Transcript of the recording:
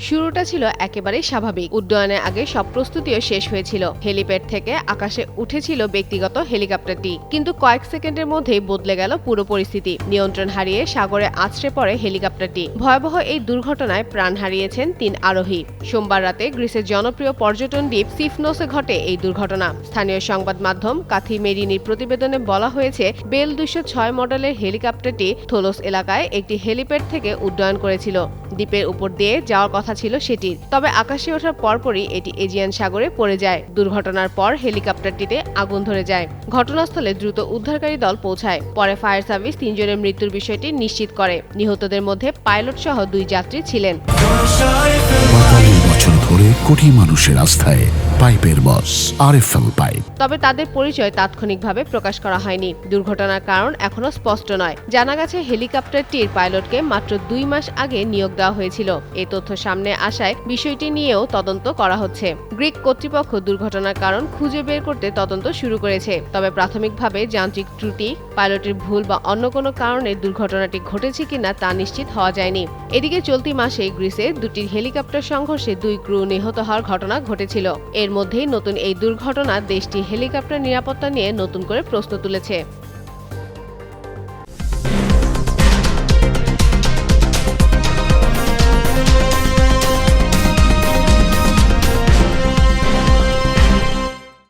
শুরুটা ছিল একেবারেই স্বাভাবিক। উড্ডয়নের আগে সব প্রস্তুতিও শেষ হয়েছিল। হেলিপ্যাড থেকে আকাশে উঠেছিল ব্যক্তিগত হেলিকপ্টারটি, কিন্তু কয়েক সেকেন্ডের মধ্যেই বদলে গেল পুরো পরিস্থিতি। নিয়ন্ত্রণ হারিয়ে সাগরে আছড়ে পড়ে হেলিকপ্টারটি। ভয়াবহ এই দুর্ঘটনায় প্রাণ হারিয়েছেন ৩ আরোহী। সোমবার রাতে গ্রিসের জনপ্রিয় পর্যটন দ্বীপ সিফনোসে ঘটে এই দুর্ঘটনা। স্থানীয় সংবাদ মাধ্যম কাথি মেরিনির প্রতিবেদনে বলা হয়েছে, বেল ২০৬ মডেলের হেলিকপ্টারটি থোলোস এলাকায় একটি হেলিপ্যাড থেকে উড্ডয়ন করেছিল। দ্বীপের উপর দিয়ে যাওয়ার কথা ছিল সেটির, তবে আকাশে ওঠার পরপরই এটি এজিয়ান সাগরে পড়ে যায়। দুর্ঘটনার পর হেলিকপ্টারটিতে আগুন ধরে যায়। ঘটনাস্থলে দ্রুত উদ্ধারকারী দল পৌঁছায়। পরে ফায়ার সার্ভিস ৩ জনের মৃত্যুর বিষয়টি নিশ্চিত করে। নিহতদের মধ্যে পাইলট সহ ২ যাত্রী ছিলেন। ৪৫ বছর ধরে কোটি মানুষের আস্থায় পাইপের বস আরএফএল পাইপ। তবে তাদের পরিচয় তাৎক্ষণিকভাবে প্রকাশ করা হয়নি। দুর্ঘটনার কারণ এখনো স্পষ্ট নয়। জানা গেছে, হেলিকপ্টারটির পাইলটকে মাত্র ২ মাস আগে নিয়োগ দেওয়া হয়েছিল। এই তথ্য সামনে আসায় বিষয়টি নিয়েও তদন্ত করা হচ্ছে। গ্রিক কর্তৃপক্ষ দুর্ঘটনার কারণ খুঁজে বের করতে তদন্ত শুরু করেছে। তবে প্রাথমিকভাবে যান্ত্রিক ত্রুটি, পাইলটের ভুল বা অন্য কোনো কারণে দুর্ঘটনাটি ঘটেছে কিনা তা নিশ্চিত হওয়া যায়নি। এদিকে চলতি মাসে গ্রিসে ২টি হেলিকপ্টার সংঘর্ষে ২ ক্রু নিহত হওয়ার ঘটনা ঘটেছিল। এর মধ্যেই নতুন এই দুর্ঘটনা দেশটির হেলিকপ্টার নিরাপত্তা নিয়ে নতুন করে প্রশ্ন তুলেছে।